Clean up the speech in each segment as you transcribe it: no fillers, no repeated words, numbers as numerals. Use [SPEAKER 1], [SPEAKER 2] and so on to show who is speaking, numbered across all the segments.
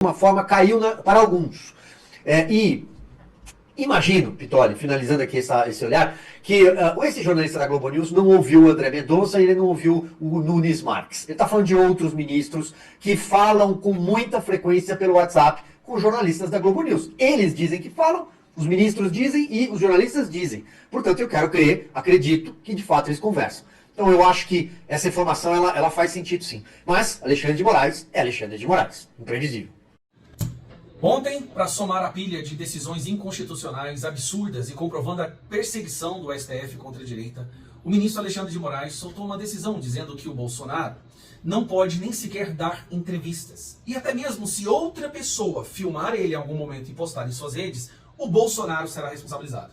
[SPEAKER 1] uma forma caiu para alguns. E imagino, Pitoli, finalizando aqui esse olhar, que esse jornalista da Globo News não ouviu o André Mendonça e ele não ouviu o Nunes Marques. Ele está falando de outros ministros que falam com muita frequência pelo WhatsApp com jornalistas da Globo News. Eles dizem que falam, os ministros dizem e os jornalistas dizem. Portanto, eu quero crer, acredito que de fato eles conversam. Então eu acho que essa informação ela faz sentido sim. Mas Alexandre de Moraes é Alexandre de Moraes, imprevisível.
[SPEAKER 2] Ontem, para somar a pilha de decisões inconstitucionais, absurdas e comprovando a perseguição do STF contra a direita, o ministro Alexandre de Moraes soltou uma decisão dizendo que o Bolsonaro não pode nem sequer dar entrevistas. E até mesmo se outra pessoa filmar ele em algum momento e postar em suas redes, o Bolsonaro será responsabilizado.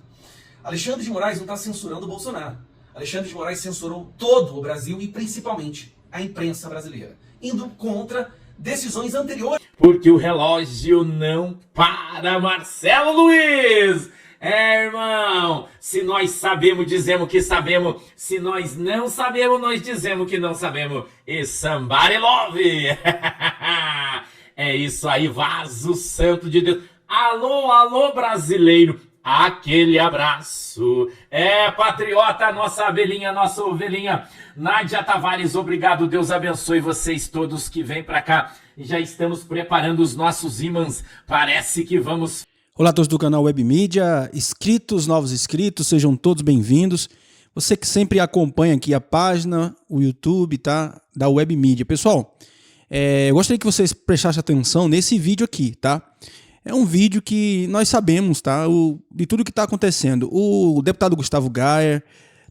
[SPEAKER 2] Alexandre de Moraes não está censurando o Bolsonaro. Alexandre de Moraes censurou todo o Brasil e principalmente a imprensa brasileira, indo contra decisões anteriores.
[SPEAKER 3] Porque o relógio não para, Marcelo Luiz! Irmão, se nós sabemos, dizemos que sabemos. Se nós não sabemos, nós dizemos que não sabemos. E somebody love! É isso aí, vaso santo de Deus. Alô, alô, brasileiro! Aquele abraço. Patriota, nossa abelhinha, nossa ovelhinha. Nádia Tavares, obrigado. Deus abençoe vocês todos que vêm pra cá. Já estamos preparando os nossos ímãs. Parece que vamos...
[SPEAKER 4] Olá a todos do canal Web Mídia, inscritos, novos inscritos, sejam todos bem-vindos. Você que sempre acompanha aqui a página, o YouTube, tá? Da Web Mídia. Pessoal, eu gostaria que vocês prestassem atenção nesse vídeo aqui, tá? É um vídeo que nós sabemos, tá? De tudo que está acontecendo. O deputado Gustavo Gayer,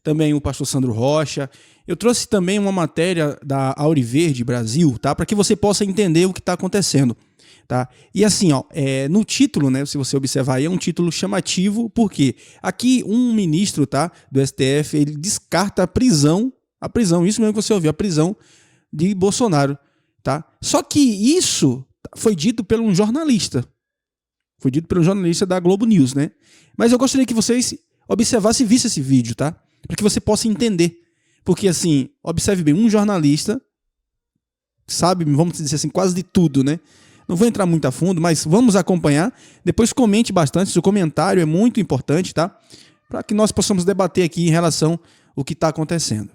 [SPEAKER 4] também o pastor Sandro Rocha. Eu trouxe também uma matéria da Auriverde Brasil, tá? Para que você possa entender o que está acontecendo, tá? E assim, ó, no título, né? Se você observar aí, é um título chamativo, porque aqui um ministro, tá? Do STF, ele descarta a prisão, isso mesmo que você ouviu, a prisão de Bolsonaro, tá? Só que isso foi dito por um jornalista. Foi dito pelo jornalista da Globo News, né? Mas eu gostaria que vocês observassem e vissem esse vídeo, tá? Para que você possa entender. Porque, assim, observe bem, um jornalista sabe, vamos dizer assim, quase de tudo, né? Não vou entrar muito a fundo, mas vamos acompanhar. Depois comente bastante, seu comentário é muito importante, tá? Para que nós possamos debater aqui em relação ao que está acontecendo.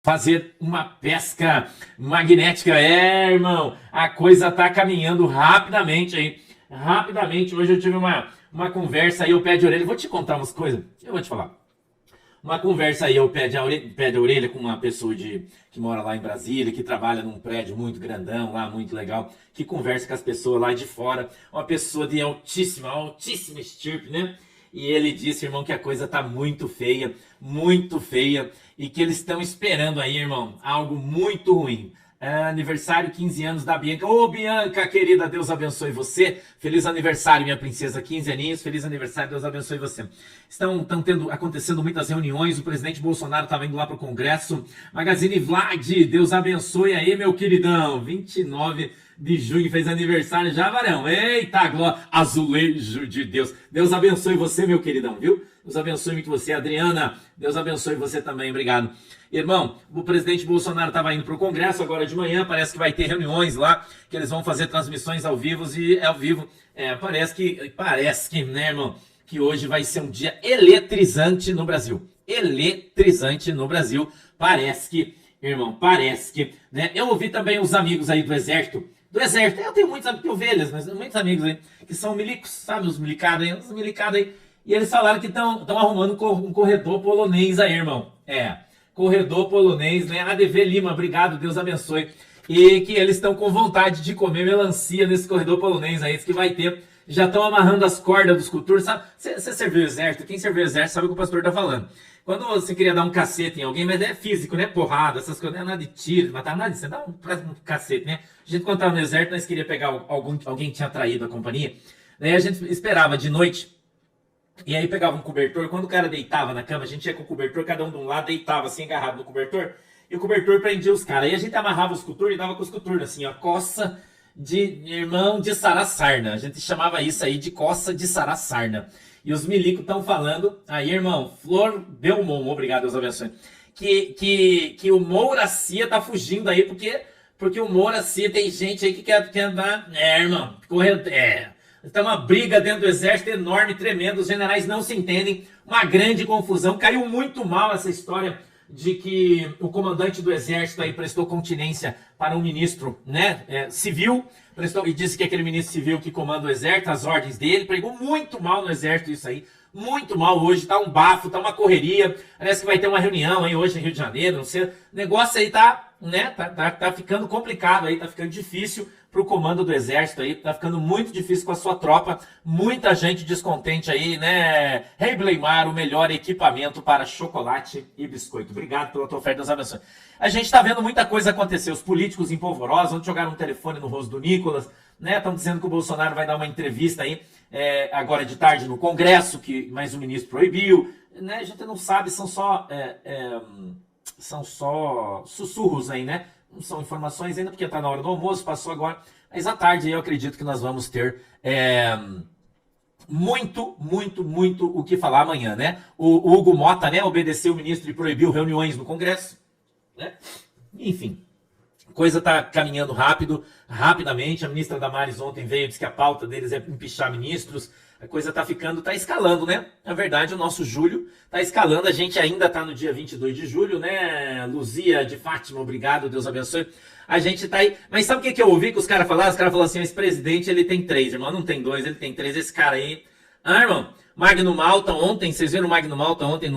[SPEAKER 3] Fazer uma pesca magnética, irmão, a coisa tá caminhando rapidamente aí, rapidamente. Hoje eu tive uma conversa aí ao pé de orelha, vou te contar umas coisas, eu vou te falar. Uma conversa aí ao pé de orelha com uma pessoa que mora lá em Brasília, que trabalha num prédio muito grandão lá, muito legal, que conversa com as pessoas lá de fora, uma pessoa de altíssima estirpe, né? E ele disse, irmão, que a coisa tá muito feia, e que eles estão esperando aí, irmão, algo muito ruim. Aniversário, 15 anos da Bianca. Ô, Bianca, querida, Deus abençoe você. Feliz aniversário, minha princesa, 15 aninhos. Feliz aniversário, Deus abençoe você. Estão acontecendo muitas reuniões. O presidente Bolsonaro estava indo lá pro Congresso. Magazine Vlad, Deus abençoe aí, meu queridão. 29 de junho, fez aniversário já, varão. Eita, glória, azulejo de Deus. Deus abençoe você, meu queridão, viu? Deus abençoe muito você. Adriana, Deus abençoe você também, obrigado. Irmão, o presidente Bolsonaro estava indo para o Congresso agora de manhã, parece que vai ter reuniões lá, que eles vão fazer transmissões ao vivo, parece que, né, irmão, que hoje vai ser um dia eletrizante no Brasil. Eletrizante no Brasil, parece que, né? Eu ouvi também os amigos aí do Exército, eu tenho muitos amigos, ovelhas, mas muitos amigos aí, que são milicos, sabe, os milicados aí, e eles falaram que estão arrumando um corredor polonês aí, irmão. Corredor polonês, né? ADV Lima, obrigado, Deus abençoe. E que eles estão com vontade de comer melancia nesse corredor polonês aí, que vai ter. Já estão amarrando as cordas dos coturnos, sabe? Você serviu o exército, quem serviu o exército sabe o que o pastor tá falando. Quando você queria dar um cacete em alguém, mas é físico, né? Porrada, essas coisas, não é nada de tiro, matar nada disso, você dá um cacete, né? A gente, quando tava no exército, nós queria pegar alguém que tinha traído a companhia. Daí a gente esperava de noite. E aí pegava um cobertor, quando o cara deitava na cama, a gente ia com o cobertor, cada um de um lado, deitava assim, agarrado no cobertor, e o cobertor prendia os caras. Aí a gente amarrava os coturnos e dava com os coturnos, assim, ó, coça de irmão de Sarassarna. A gente chamava isso aí de coça de Sarassarna. E os milicos estão falando, aí, irmão, Flor Belmont, obrigado, Deus abençoe, que o Mouracia tá fugindo aí, porque Porque o Moura, se tem gente aí que quer andar... irmão, correndo... Tá uma briga dentro do exército enorme, tremenda, os generais não se entendem, uma grande confusão. Caiu muito mal essa história de que o comandante do exército aí prestou continência para um ministro, né, civil, e disse que aquele ministro civil que comanda o exército, as ordens dele, pregou muito mal no exército isso aí. Muito mal hoje, tá um bafo, tá uma correria. Parece que vai ter uma reunião aí hoje em Rio de Janeiro, não sei. O negócio aí tá, né, tá ficando complicado aí, tá ficando difícil pro comando do exército aí, tá ficando muito difícil com a sua tropa. Muita gente descontente aí, né? Rei Bleimar, o melhor equipamento para chocolate e biscoito. Obrigado pela tua oferta, Deus abençoe. A gente tá vendo muita coisa acontecer. Os políticos empolvorosos, vão jogar um telefone no rosto do Nicolas, né? Estão dizendo que o Bolsonaro vai dar uma entrevista aí agora de tarde no Congresso, que mais um ministro proibiu, né? A gente não sabe, são só sussurros aí, né? Não são informações ainda, porque está na hora do almoço, passou agora. Mas à tarde eu acredito que nós vamos ter muito o que falar amanhã, né? O Hugo Mota, né, obedeceu o ministro e proibiu reuniões no Congresso, né? Enfim, coisa está caminhando rapidamente. A ministra Damares ontem veio e disse que a pauta deles é empichar ministros. A coisa tá escalando, né? Na verdade, o nosso julho tá escalando. A gente ainda tá no dia 22 de julho, né? Luzia de Fátima, obrigado, Deus abençoe. A gente tá aí. Mas sabe o que eu ouvi que os caras falaram? Os caras falaram assim, esse presidente, ele tem 3, irmão. Não tem 2, ele tem 3. Esse cara aí... irmão, Magno Malta ontem, vocês viram o Magno Malta ontem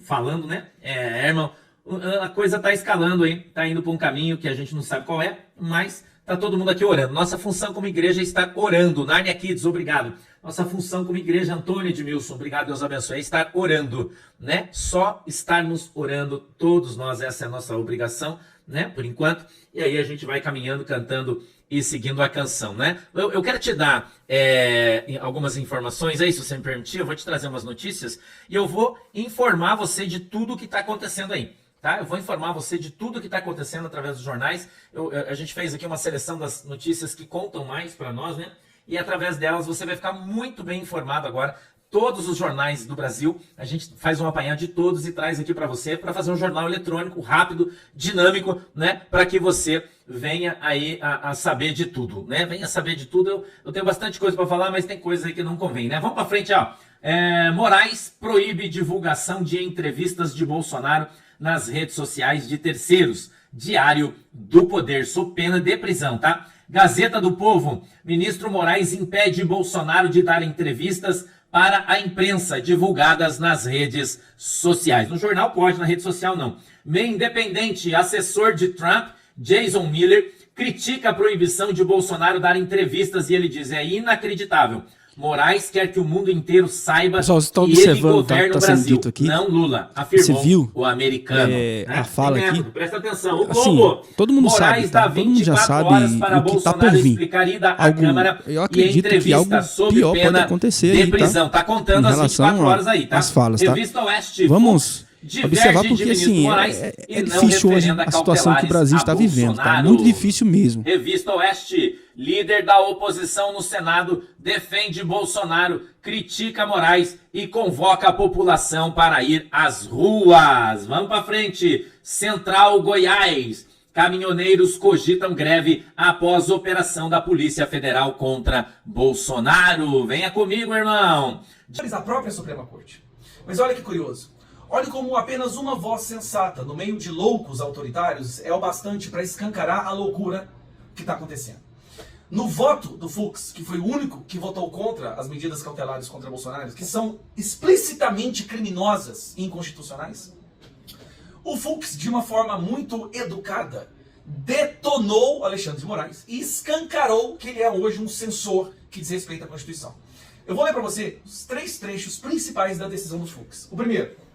[SPEAKER 3] falando, né? Irmão, a coisa tá escalando aí. Tá indo pra um caminho que a gente não sabe qual é, mas tá todo mundo aqui orando. Nossa função como igreja é estar orando. Narnia Kids, obrigado. Nossa função como igreja, Antônio Edmilson, obrigado, Deus abençoe, é estar orando, né? Só estarmos orando, todos nós, essa é a nossa obrigação, né? Por enquanto. E aí a gente vai caminhando, cantando e seguindo a canção, né? Eu quero te dar algumas informações aí, se você me permitir, eu vou te trazer umas notícias e eu vou informar você de tudo que está acontecendo aí. Tá? Eu vou informar você de tudo que está acontecendo através dos jornais. A gente fez aqui uma seleção das notícias que contam mais para nós, né? E através delas você vai ficar muito bem informado agora. Todos os jornais do Brasil, a gente faz um apanhado de todos e traz aqui para você, para fazer um jornal eletrônico rápido, dinâmico, né? Para que você venha aí a saber de tudo, né? Venha saber de tudo. Eu tenho bastante coisa para falar, mas tem coisa aí que não convém, né? Vamos para frente, ó. Moraes proíbe divulgação de entrevistas de Bolsonaro nas redes sociais de terceiros. Diário do Poder, sob pena de prisão, tá? Gazeta do Povo, ministro Moraes impede Bolsonaro de dar entrevistas para a imprensa divulgadas nas redes sociais. No jornal pode, na rede social não. Meio Independente, assessor de Trump, Jason Miller, critica a proibição de Bolsonaro dar entrevistas e ele diz, é inacreditável. Moraes quer que o mundo inteiro saiba que ele governa o Brasil, aqui. Não Lula, afirmou o americano.
[SPEAKER 4] A fala aqui.
[SPEAKER 3] Presta atenção. O Globo,
[SPEAKER 4] assim, todo mundo
[SPEAKER 3] Moraes
[SPEAKER 4] sabe, tá?
[SPEAKER 3] dá 24 horas para Bolsonaro explicar ida à Câmara e entrevista sob pena de prisão. Tá contando as 24 horas aí, tá?
[SPEAKER 4] As falas, tá?
[SPEAKER 3] Revista Oeste.
[SPEAKER 4] Vamos observar porque assim, é difícil hoje a situação que o Brasil está vivendo, tá? Muito difícil mesmo.
[SPEAKER 3] Revista Oeste, líder da oposição no Senado, defende Bolsonaro, critica Moraes e convoca a população para ir às ruas. Vamos para frente. Central Goiás. Caminhoneiros cogitam greve após operação da Polícia Federal contra Bolsonaro. Venha comigo, irmão.
[SPEAKER 2] A própria Suprema Corte. Mas olha que curioso. Olhe como apenas uma voz sensata no meio de loucos autoritários é o bastante para escancarar a loucura que está acontecendo. No voto do Fux, que foi o único que votou contra as medidas cautelares contra Bolsonaro, que são explicitamente criminosas e inconstitucionais, o Fux, de uma forma muito educada, detonou Alexandre de Moraes e escancarou que ele é hoje um censor que desrespeita a Constituição. Eu vou ler para você os 3 trechos principais da decisão do Fux. O primeiro.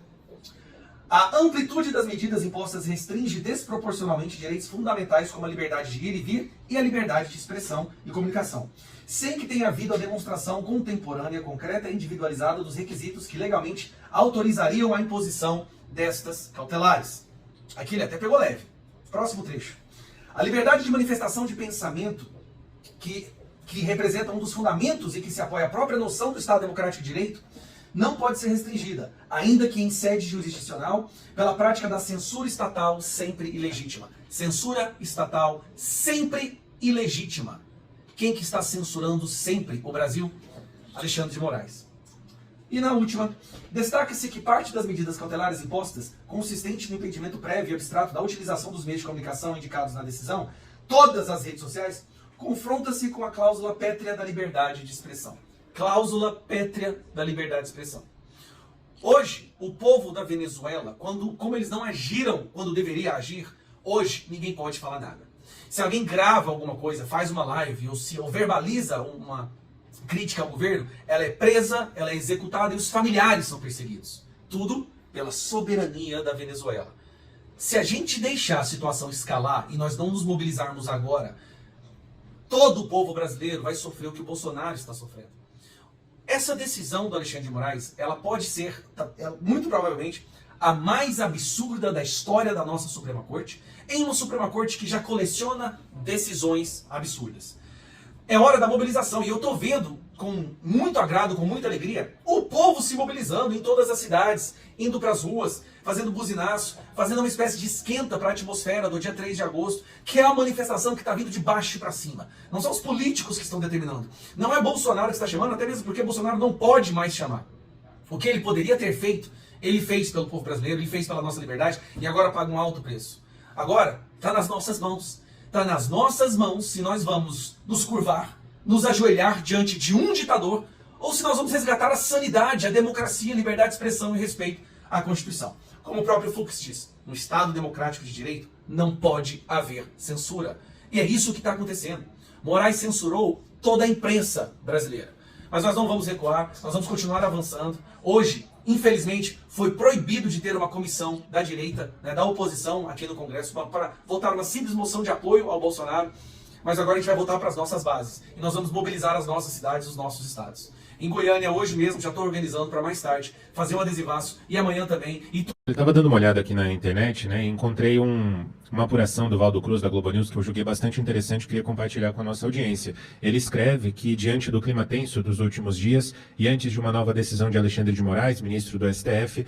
[SPEAKER 2] A amplitude das medidas impostas restringe desproporcionalmente direitos fundamentais como a liberdade de ir e vir e a liberdade de expressão e comunicação, sem que tenha havido a demonstração contemporânea, concreta e individualizada dos requisitos que legalmente autorizariam a imposição destas cautelares. Aqui ele até pegou leve. Próximo trecho. A liberdade de manifestação de pensamento, que representa um dos fundamentos e que se apoia a própria noção do Estado Democrático de Direito, não pode ser restringida, ainda que em sede jurisdicional, pela prática da censura estatal sempre ilegítima. Censura estatal sempre ilegítima. Quem que está censurando sempre o Brasil? Alexandre de Moraes. E na última, destaca-se que parte das medidas cautelares impostas, consistente no impedimento prévio e abstrato da utilização dos meios de comunicação indicados na decisão, todas as redes sociais, confronta-se com a cláusula pétrea da liberdade de expressão. Cláusula pétrea da liberdade de expressão. Hoje, o povo da Venezuela, como eles não agiram quando deveria agir, hoje ninguém pode falar nada. Se alguém grava alguma coisa, faz uma live ou verbaliza uma crítica ao governo, ela é presa, ela é executada e os familiares são perseguidos. Tudo pela soberania da Venezuela. Se a gente deixar a situação escalar e nós não nos mobilizarmos agora, todo o povo brasileiro vai sofrer o que o Bolsonaro está sofrendo. Essa decisão do Alexandre de Moraes, ela pode ser, muito provavelmente, a mais absurda da história da nossa Suprema Corte, em uma Suprema Corte que já coleciona decisões absurdas. É hora da mobilização, e eu estou vendo com muito agrado, com muita alegria, o povo se mobilizando em todas as cidades, indo para as ruas, fazendo buzinaço, fazendo uma espécie de esquenta para a atmosfera do dia 3 de agosto, que é uma manifestação que está vindo de baixo para cima. Não são os políticos que estão determinando. Não é Bolsonaro que está chamando, até mesmo porque Bolsonaro não pode mais chamar. O que ele poderia ter feito, ele fez pelo povo brasileiro, ele fez pela nossa liberdade, e agora paga um alto preço. Agora, está nas nossas mãos. Está nas nossas mãos se nós vamos nos curvar, nos ajoelhar diante de um ditador, ou se nós vamos resgatar a sanidade, a democracia, a liberdade de expressão e respeito à Constituição. Como o próprio Fux diz, no Estado democrático de direito não pode haver censura. E é isso que está acontecendo. Moraes censurou toda a imprensa brasileira. Mas nós não vamos recuar, nós vamos continuar avançando. Hoje, infelizmente, foi proibido de ter uma comissão da direita, da oposição aqui no Congresso, para votar uma simples moção de apoio ao Bolsonaro. Mas agora a gente vai voltar para as nossas bases. E nós vamos mobilizar as nossas cidades, os nossos estados. Em Goiânia, hoje mesmo, já estou organizando para mais tarde, fazer um adesivaço. E amanhã também.
[SPEAKER 5] Eu estava dando uma olhada aqui na internet, né, e encontrei uma apuração do Valdo Cruz, da Globo News, que eu julguei bastante interessante e queria compartilhar com a nossa audiência. Ele escreve que, diante do clima tenso dos últimos dias e antes de uma nova decisão de Alexandre de Moraes, ministro do STF,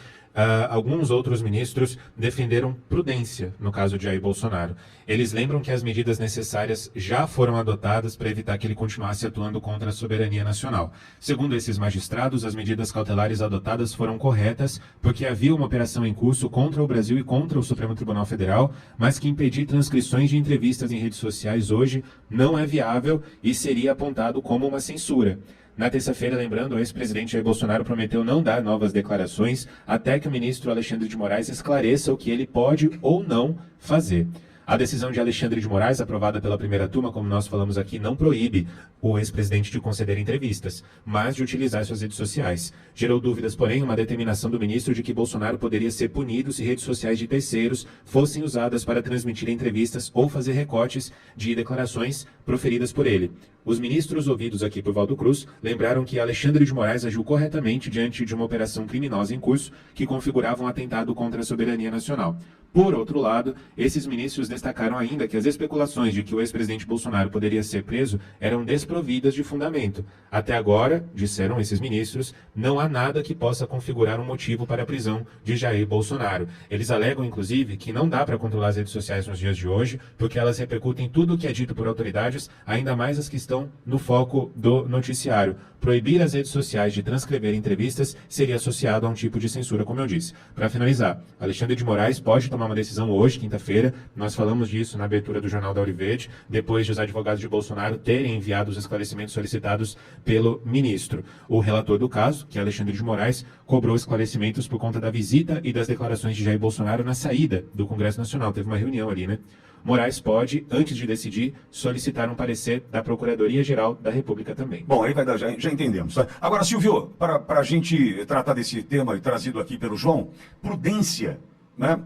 [SPEAKER 5] alguns outros ministros defenderam prudência no caso de Jair Bolsonaro. Eles lembram que as medidas necessárias já foram adotadas para evitar que ele continuasse atuando contra a soberania nacional. Segundo esses magistrados, as medidas cautelares adotadas foram corretas porque havia uma operação em curso contra o Brasil e contra o Supremo Tribunal Federal, mas que impedir transcrições de entrevistas em redes sociais hoje não é viável e seria apontado como uma censura. Na terça-feira, lembrando, o ex-presidente Jair Bolsonaro prometeu não dar novas declarações até que o ministro Alexandre de Moraes esclareça o que ele pode ou não fazer. A decisão de Alexandre de Moraes, aprovada pela primeira turma, como nós falamos aqui, não proíbe o ex-presidente de conceder entrevistas, mas de utilizar suas redes sociais. Gerou dúvidas, porém, uma determinação do ministro de que Bolsonaro poderia ser punido se redes sociais de terceiros fossem usadas para transmitir entrevistas ou fazer recortes de declarações proferidas por ele. Os ministros ouvidos aqui por Valdo Cruz lembraram que Alexandre de Moraes agiu corretamente diante de uma operação criminosa em curso que configurava um atentado contra a soberania nacional. Por outro lado, esses ministros destacaram ainda que as especulações de que o ex-presidente Bolsonaro poderia ser preso eram desprovidas de fundamento. Até agora, disseram esses ministros, não há nada que possa configurar um motivo para a prisão de Jair Bolsonaro. Eles alegam, inclusive, que não dá para controlar as redes sociais nos dias de hoje, porque elas repercutem tudo o que é dito por autoridades, ainda mais as que estão no foco do noticiário. Proibir as redes sociais de transcrever entrevistas seria associado a um tipo de censura, como eu disse. Para finalizar, Alexandre de Moraes pode tomar uma decisão hoje, quinta-feira. Nós falamos disso na abertura do Jornal da Auriverde, depois de os advogados de Bolsonaro terem enviado os esclarecimentos solicitados pelo ministro. O relator do caso, que é Alexandre de Moraes, cobrou esclarecimentos por conta da visita e das declarações de Jair Bolsonaro na saída do Congresso Nacional. Teve uma reunião ali, né? Moraes pode, antes de decidir, solicitar um parecer da Procuradoria-Geral da República também.
[SPEAKER 6] Bom, aí vai dar, já entendemos. Tá? Agora, Silvio, para a gente tratar desse tema trazido aqui pelo João, prudência, né,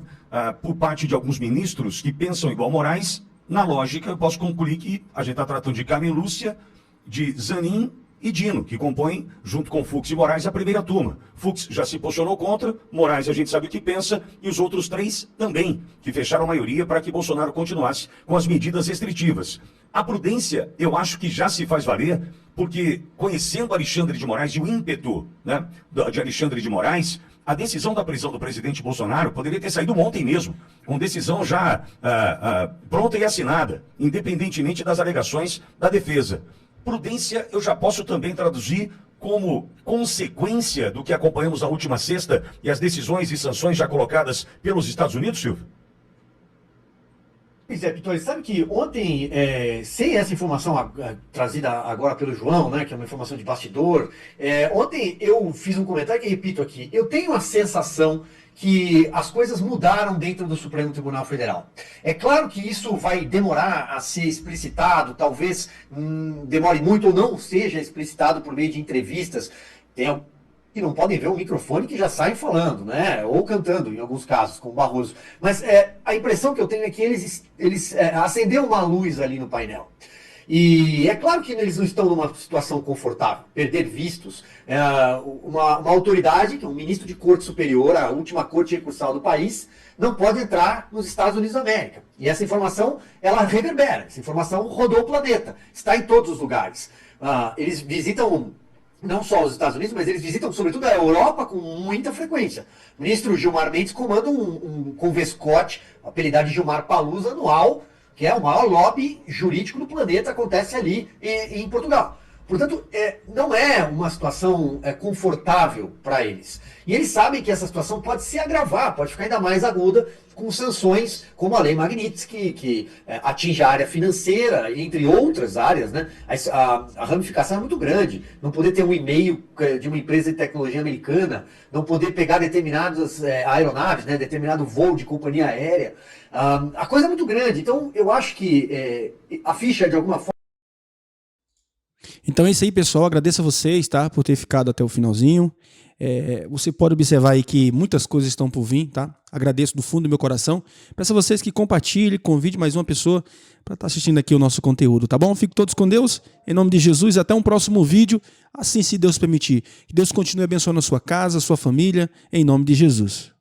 [SPEAKER 6] por parte de alguns ministros que pensam igual Moraes, na lógica, eu posso concluir que a gente está tratando de Carmen Lúcia, de Zanin e Dino, que compõem, junto com Fux e Moraes, a primeira turma. Fux já se posicionou contra, Moraes a gente sabe o que pensa, e os outros três também, que fecharam a maioria para que Bolsonaro continuasse com as medidas restritivas. A prudência, eu acho que já se faz valer, porque conhecendo Alexandre de Moraes e o ímpeto, né, de Alexandre de Moraes, a decisão da prisão do presidente Bolsonaro poderia ter saído ontem mesmo, com decisão já pronta e assinada, independentemente das alegações da defesa. Prudência eu já posso também traduzir como consequência do que acompanhamos na última sexta e as decisões e sanções já colocadas pelos Estados Unidos, Silvio?
[SPEAKER 1] Pois é, Pitori, sabe que ontem, sem essa informação trazida agora pelo João, né, que é uma informação de bastidor, ontem eu fiz um comentário que repito aqui. Eu tenho a sensação que as coisas mudaram dentro do Supremo Tribunal Federal. É claro que isso vai demorar a ser explicitado, talvez demore muito ou não seja explicitado por meio de entrevistas. Tem que não podem ver o microfone que já saem falando, né? Ou cantando, em alguns casos, como Barroso. Mas a impressão que eu tenho é que eles acenderam uma luz ali no painel. E é claro que eles não estão numa situação confortável. Perder vistos. Uma autoridade, que é um ministro de corte superior, a última corte recursal do país, não pode entrar nos Estados Unidos da América. E essa informação, ela reverbera. Essa informação rodou o planeta. Está em todos os lugares. Eles visitam não só os Estados Unidos, mas eles visitam sobretudo a Europa com muita frequência. O ministro Gilmar Mendes comanda um convescote, apelidado de Gilmar Palusa, anual, que é o maior lobby jurídico do planeta, acontece ali em Portugal. Portanto, não é uma situação confortável para eles. E eles sabem que essa situação pode se agravar, pode ficar ainda mais aguda com sanções como a Lei Magnitsky, que atinge a área financeira, entre outras áreas, né? A ramificação é muito grande. Não poder ter um e-mail de uma empresa de tecnologia americana, não poder pegar determinadas aeronaves, né? Determinado voo de companhia aérea. A coisa é muito grande. Então, eu acho que a ficha, de alguma forma.
[SPEAKER 4] Então é isso aí, pessoal. Agradeço a vocês, tá, por ter ficado até o finalzinho. Você pode observar aí que muitas coisas estão por vir, tá? Agradeço do fundo do meu coração. Peço a vocês que compartilhem, convide mais uma pessoa para estar assistindo aqui o nosso conteúdo, tá bom? Fiquem todos com Deus, em nome de Jesus. Até um próximo vídeo, assim se Deus permitir. Que Deus continue abençoando a sua casa, a sua família, em nome de Jesus.